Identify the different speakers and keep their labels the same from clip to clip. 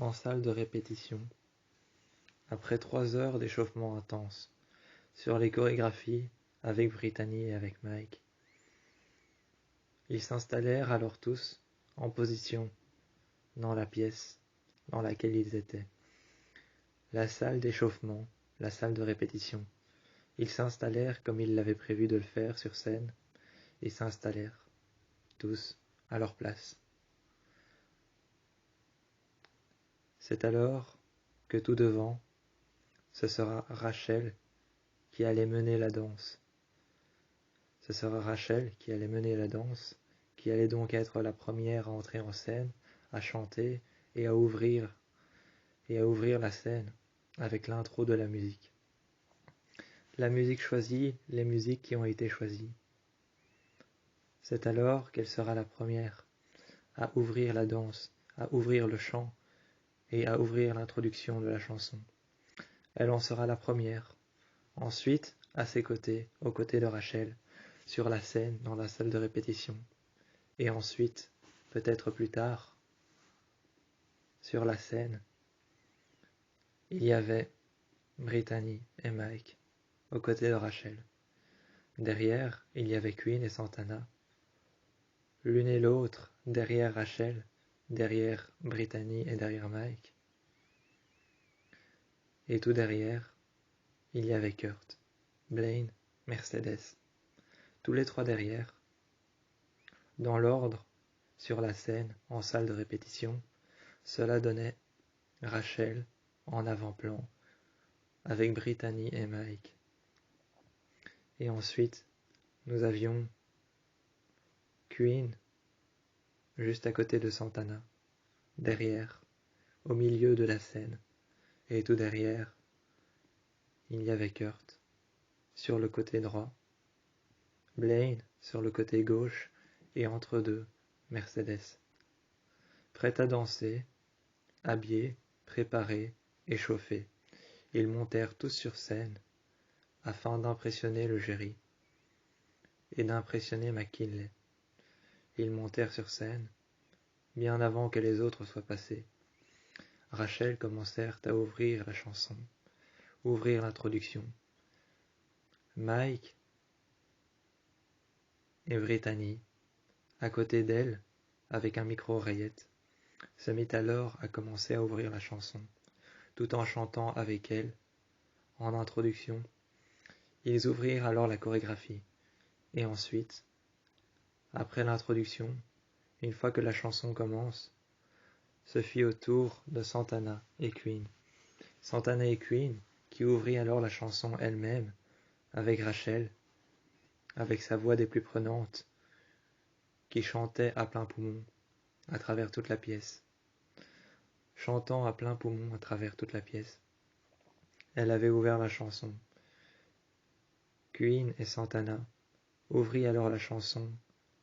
Speaker 1: En salle de répétition, après 3 heures d'échauffement intense, sur les chorégraphies avec Brittany et avec Mike, ils s'installèrent alors tous en position dans la pièce dans laquelle ils étaient. La salle d'échauffement, la salle de répétition. Ils s'installèrent comme ils l'avaient prévu de le faire sur scène, et s'installèrent, tous, à leur place. C'est alors que tout devant, ce sera Rachel qui allait mener la danse. Ce sera Rachel qui allait mener la danse, qui allait donc être la première à entrer en scène, à chanter et à ouvrir la scène avec l'intro de la musique. La musique choisie, les musiques qui ont été choisies. C'est alors qu'elle sera la première à ouvrir la danse, à ouvrir le chant et à ouvrir l'introduction de la chanson. Elle en sera la première. Ensuite, à ses côtés, aux côtés de Rachel, sur la scène, dans la salle de répétition. Et ensuite, peut-être plus tard, sur la scène, il y avait Brittany et Mike, aux côtés de Rachel. Derrière, il y avait Queen et Santana, l'une et l'autre, derrière Rachel, derrière Brittany et derrière Mike. Et tout derrière, il y avait Kurt, Blaine, Mercedes, tous les trois derrière. Dans l'ordre, sur la scène, en salle de répétition, cela donnait Rachel en avant-plan, avec Brittany et Mike. Et ensuite, nous avions Queen, juste à côté de Santana, derrière, au milieu de la scène. Et tout derrière, il y avait Kurt, sur le côté droit, Blaine sur le côté gauche, et entre deux, Mercedes. Prêts à danser, habillés, préparés, échauffés, ils montèrent tous sur scène, afin d'impressionner le jury, et d'impressionner McKinley. Ils montèrent sur scène, bien avant que les autres soient passés. Rachel commencèrent à ouvrir la chanson, ouvrir l'introduction. Mike et Brittany, à côté d'elle, avec un micro-oreillette, se mit alors à commencer à ouvrir la chanson, tout en chantant avec elle, en introduction. Ils ouvrirent alors la chorégraphie, et ensuite, après l'introduction, une fois que la chanson commence, ce fut au tour de Santana et Queen. Santana et Queen, qui ouvrit alors la chanson elle-même, avec Rachel, avec sa voix des plus prenantes, qui chantait à plein poumon, à travers toute la pièce. Chantant à plein poumon à travers toute la pièce. Elle avait ouvert la chanson. Queen et Santana ouvrit alors la chanson,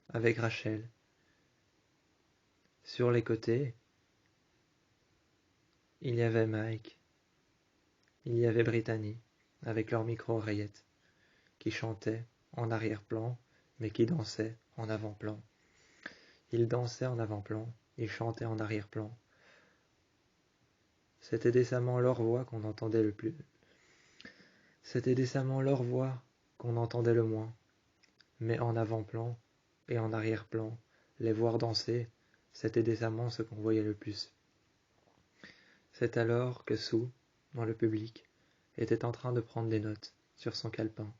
Speaker 1: avec Rachel. Sur les côtés, il y avait Mike, il y avait Brittany, avec leur micro-oreillette, qui chantait en arrière-plan, mais qui dansait en avant-plan. Ils dansaient en avant-plan, ils chantaient en arrière-plan. C'était décemment leur voix qu'on entendait le plus. C'était décemment leur voix qu'on entendait le moins. Mais en avant-plan et en arrière-plan, les voir danser, c'était décemment ce qu'on voyait le plus. C'est alors que Sue, dans le public, était en train de prendre des notes sur son calepin,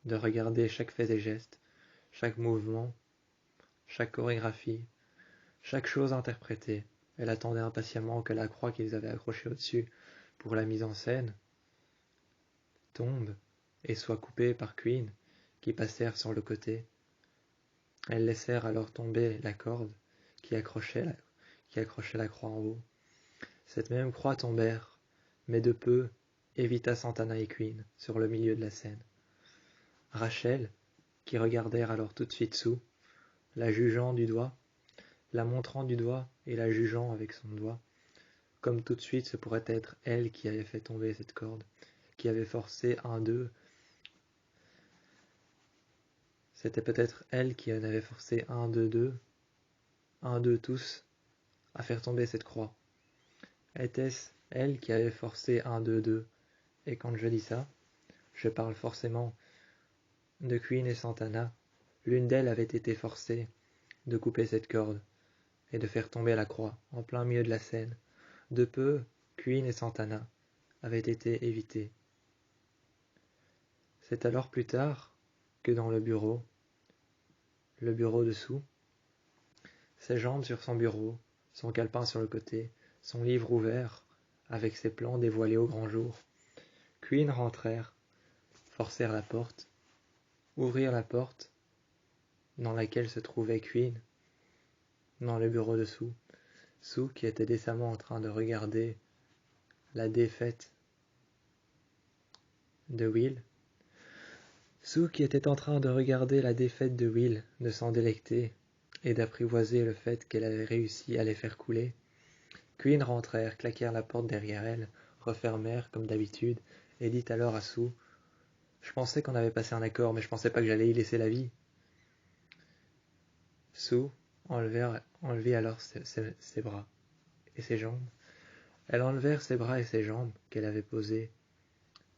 Speaker 1: de regarder chaque fait et geste, chaque mouvement, chaque chorégraphie, chaque chose interprétée. Elle attendait impatiemment que la croix qu'ils avaient accrochée au-dessus pour la mise en scène tombe et soit coupée par Queen, qui passèrent sur le côté. Elles laissèrent alors tomber la corde qui accrochait la croix en haut. Cette même croix tombèrent, mais de peu évita Santana et Queen sur le milieu de la scène. Rachel, qui regardèrent alors tout de suite Sue, la jugeant du doigt, la montrant du doigt et la jugeant avec son doigt, comme tout de suite ce pourrait être elle qui avait fait tomber cette corde, qui avait forcé un d'eux. C'était peut-être elle qui en avait forcé un d'eux tous, à faire tomber cette croix. Était-ce elle qui avait forcé 1, 2, 2? Et quand je dis ça, je parle forcément de Queen et Santana. L'une d'elles avait été forcée de couper cette corde et de faire tomber la croix en plein milieu de la scène. De peu, Queen et Santana avaient été évités. C'est alors plus tard que dans le bureau dessous, ses jambes sur son bureau, son calepin sur le côté, son livre ouvert, avec ses plans dévoilés au grand jour, Queen rentrèrent, forcèrent la porte, ouvrirent la porte dans laquelle se trouvait Queen, dans le bureau dessous, Sue qui était décemment en train de regarder la défaite de Will, Sue qui était en train de regarder la défaite de Will, de s'en délecter et d'apprivoiser le fait qu'elle avait réussi à les faire couler. Queen rentrèrent, claquèrent la porte derrière elle, refermèrent comme d'habitude, et dit alors à Sue: « Je pensais qu'on avait passé un accord, mais je pensais pas que j'allais y laisser la vie. » Sue enlevit alors ses bras et ses jambes. Elle enlevèrent ses bras et ses jambes qu'elle avait posés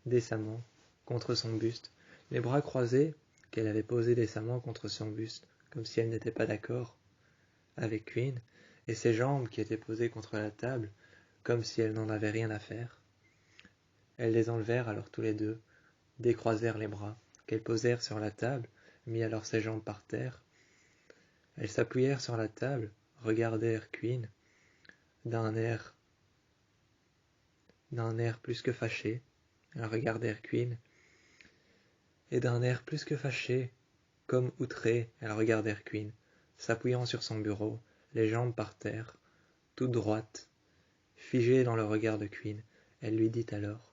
Speaker 1: décemment contre son buste, les bras croisés qu'elle avait posés décemment contre son buste, comme si elle n'était pas d'accord avec Queen, et ses jambes qui étaient posées contre la table, comme si elle n'en avait rien à faire. Elles les enlevèrent alors tous les deux, décroisèrent les bras, qu'elles posèrent sur la table, mit alors ses jambes par terre. Elles s'appuyèrent sur la table, regardèrent Queen d'un air plus que fâché. Elles regardèrent Queen, et d'un air plus que fâché, comme outré, elles regardèrent Queen, s'appuyant sur son bureau, les jambes par terre, toute droite, figée dans le regard de Queen. Elle lui dit alors: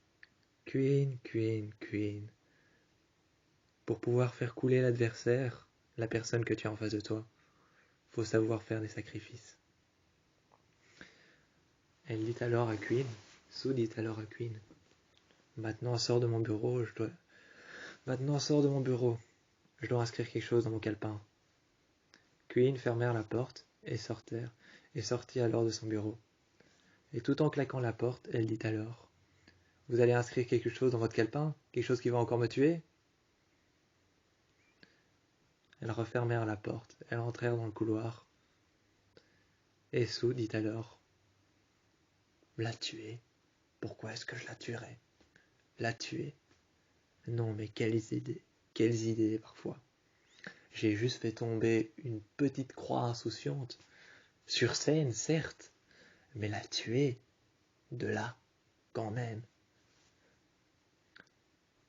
Speaker 1: « Queen, Queen, Queen, pour pouvoir faire couler l'adversaire, la personne que tu as en face de toi, faut savoir faire des sacrifices. » Elle dit alors à Queen, Sue dit alors à Queen: « Maintenant sors de mon bureau, je dois inscrire quelque chose dans mon calepin. » Queen fermèrent la porte et sortit alors de son bureau. Et tout en claquant la porte, elle dit alors: « Vous allez inscrire quelque chose dans votre calepin? Quelque chose qui va encore me tuer? » Elles refermèrent la porte, elles entrèrent dans le couloir. Et Sue dit alors: « La tuer? Pourquoi est-ce que je la tuerais? La tuer? Non, mais quelles idées parfois. J'ai juste fait tomber une petite croix insouciante, sur scène certes, mais la tuer, de là, quand même. »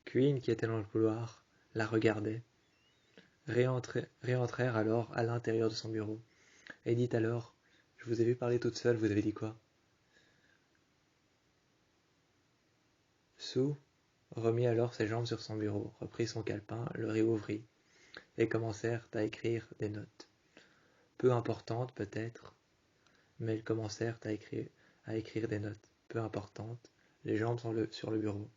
Speaker 1: Queen, qui était dans le couloir, la regardait, réentrèrent alors à l'intérieur de son bureau, et dit alors: « Je vous ai vu parler toute seule, vous avez dit quoi? » Sue remit alors ses jambes sur son bureau, reprit son calepin, le réouvrit, et commencèrent à écrire des notes. Peu importantes peut-être, mais elles commencèrent à écrire des notes peu importantes, les jambes sur le bureau.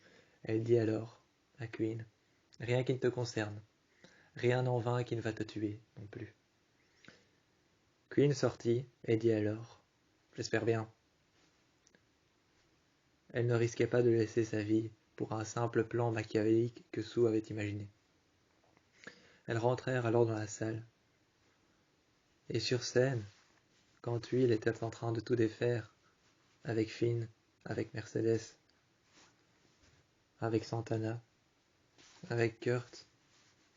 Speaker 1: Elle dit alors à Queen: « Rien qui ne te concerne, rien en vain qui ne va te tuer non plus. » Queen sortit et dit alors: « J'espère bien. » Elle ne risquait pas de laisser sa vie pour un simple plan machiavélique que Sue avait imaginé. Elles rentrèrent alors dans la salle. Et sur scène, quand Will était en train de tout défaire, avec Finn, avec Mercedes, avec Santana, avec Kurt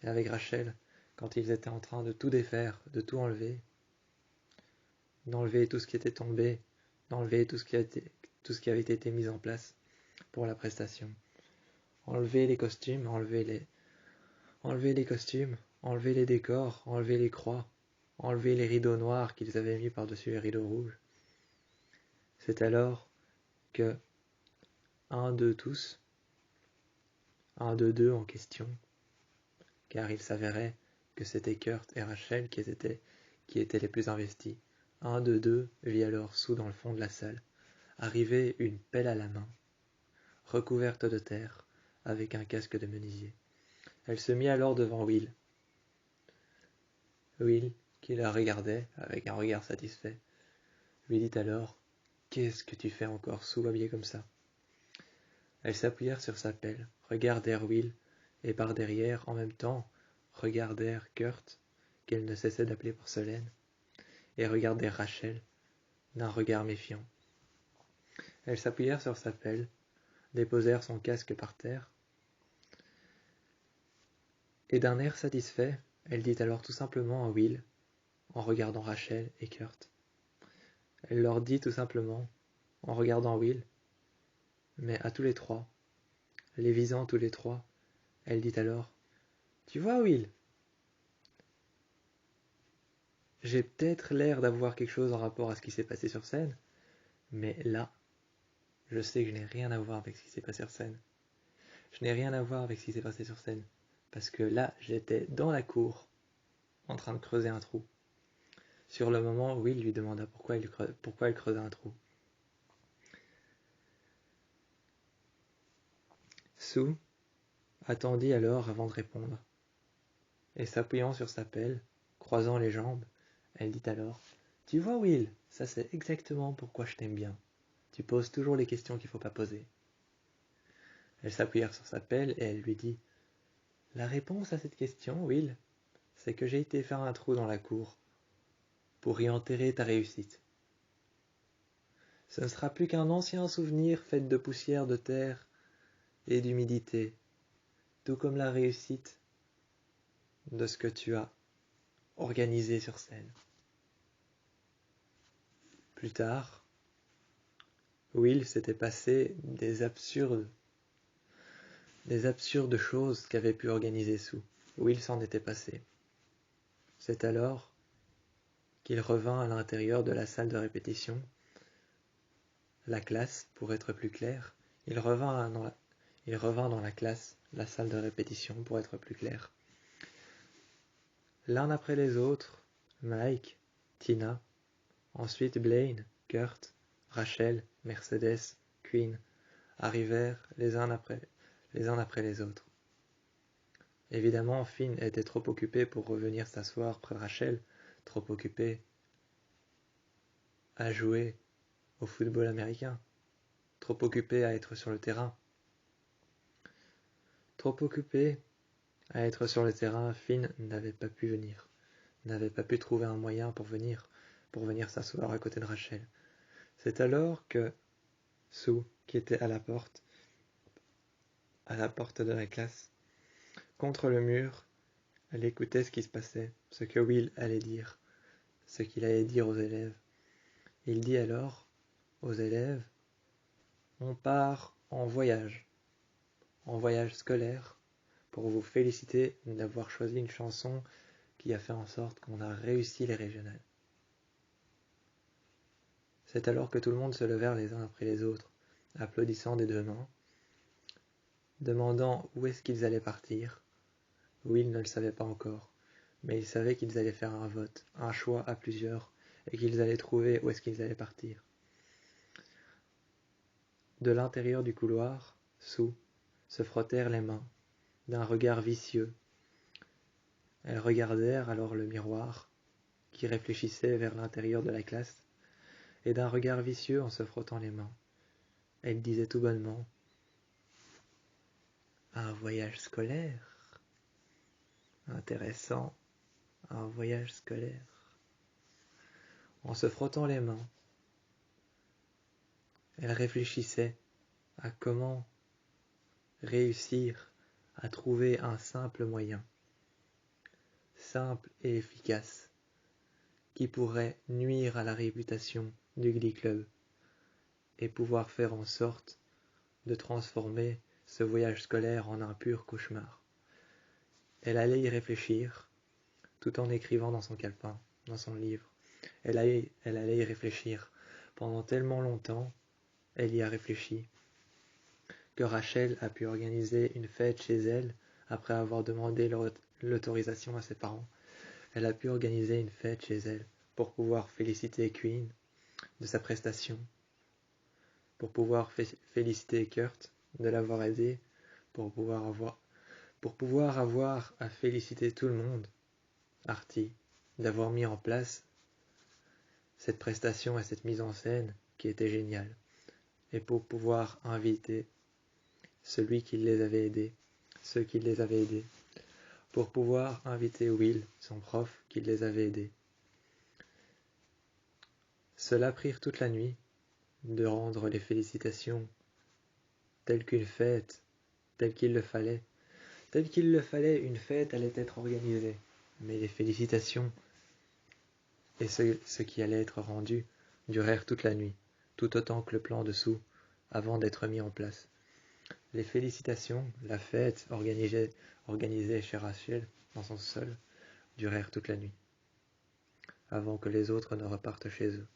Speaker 1: et avec Rachel, quand ils étaient en train de tout défaire, de tout enlever, d'enlever tout ce qui était tombé, d'enlever tout ce qui avait été mis en place pour la prestation. Enlever les costumes, enlever les décors, enlever les croix, enlever les rideaux noirs qu'ils avaient mis par-dessus les rideaux rouges. C'est alors que un d'eux deux en question, car il s'avérait que c'était Kurt et Rachel qui étaient les plus investis. Un de deux vit alors Sue dans le fond de la salle, arriver une pelle à la main, recouverte de terre, avec un casque de menuisier. Elle se mit alors devant Will. Will, qui la regardait avec un regard satisfait, lui dit alors: Qu'est-ce que tu fais encore, Sue, habillée comme ça? Elles s'appuyèrent sur sa pelle, regardèrent Will, et par derrière, en même temps, regardèrent Kurt, qu'elle ne cessait d'appeler porcelaine, et regardèrent Rachel, d'un regard méfiant. Elles s'appuyèrent sur sa pelle, déposèrent son casque par terre, et d'un air satisfait, elle dit alors tout simplement à Will, en regardant Rachel et Kurt. Elle leur dit tout simplement, en regardant Will, mais à tous les trois, les visant tous les trois, elle dit alors, « Tu vois, Will, j'ai peut-être l'air d'avoir quelque chose en rapport à ce qui s'est passé sur scène, mais là, je sais que je n'ai rien à voir avec ce qui s'est passé sur scène. Je n'ai rien à voir avec ce qui s'est passé sur scène, parce que là, j'étais dans la cour, en train de creuser un trou. » Sur le moment, Will lui demanda pourquoi elle creusait un trou. Sue attendit alors avant de répondre, et s'appuyant sur sa pelle, croisant les jambes, elle dit alors, « Tu vois, Will, ça c'est exactement pourquoi je t'aime bien. Tu poses toujours les questions qu'il ne faut pas poser. » Elles s'appuyèrent sur sa pelle et elle lui dit, « La réponse à cette question, Will, c'est que j'ai été faire un trou dans la cour pour y enterrer ta réussite. Ce ne sera plus qu'un ancien souvenir fait de poussière de terre et d'humidité, tout comme la réussite de ce que tu as organisé sur scène. » Plus tard, Will s'était passé des absurdes choses qu'avait pu organiser Sue. Will s'en était passé. C'est alors qu'il revint à l'intérieur de la salle de répétition, la classe, pour être plus clair. Il revint dans la classe, la salle de répétition, pour être plus clair. L'un après les autres, Mike, Tina, ensuite Blaine, Kurt, Rachel, Mercedes, Queen, arrivèrent les uns après les autres. Évidemment, Finn était trop occupé pour revenir s'asseoir près de Rachel, trop occupé à jouer au football américain, trop occupé à être sur le terrain. Trop occupé à être sur le terrain, Finn n'avait pas pu venir, n'avait pas pu trouver un moyen pour venir s'asseoir à côté de Rachel. C'est alors que Sue, qui était à la porte de la classe, contre le mur, elle écoutait ce qui se passait, ce que Will allait dire, ce qu'il allait dire aux élèves. Il dit alors aux élèves, on part en voyage scolaire, pour vous féliciter d'avoir choisi une chanson qui a fait en sorte qu'on a réussi les régionales. C'est alors que tout le monde se levèrent les uns après les autres, applaudissant des deux mains, demandant où est-ce qu'ils allaient partir. Will ne le savait pas encore, mais il savait qu'ils allaient faire un vote, un choix à plusieurs, et qu'ils allaient trouver où est-ce qu'ils allaient partir. De l'intérieur du couloir, Sue se frottèrent les mains, d'un regard vicieux. Elles regardèrent alors le miroir, qui réfléchissait vers l'intérieur de la classe, et d'un regard vicieux en se frottant les mains. Elle disait tout bonnement, « Un voyage scolaire. Intéressant, un voyage scolaire. » En se frottant les mains, elle réfléchissait à comment réussir à trouver un simple moyen, simple et efficace, qui pourrait nuire à la réputation du Glee Club et pouvoir faire en sorte de transformer ce voyage scolaire en un pur cauchemar. Elle allait y réfléchir, tout en écrivant dans son calepin, dans son livre. Elle allait y réfléchir pendant tellement longtemps, elle y a réfléchi, que Rachel a pu organiser une fête chez elle après avoir demandé l'autorisation à ses parents. Elle a pu organiser une fête chez elle pour pouvoir féliciter Queen de sa prestation, pour pouvoir féliciter Kurt de l'avoir aidé, pour pouvoir avoir à féliciter tout le monde, Artie, d'avoir mis en place cette prestation et cette mise en scène qui était génial, et pour pouvoir inviter celui qui les avait aidés, ceux qui les avaient aidés, pour pouvoir inviter Will, son prof, qui les avait aidés. Cela prirent toute la nuit de rendre les félicitations telles qu'une fête, telle qu'il le fallait. Tel qu'il le fallait, une fête allait être organisée, mais les félicitations et ce qui allait être rendu durèrent toute la nuit, tout autant que le plan dessous, avant d'être mis en place. Les félicitations, la fête organisée chez Rachel, dans son sol, durèrent toute la nuit, avant que les autres ne repartent chez eux.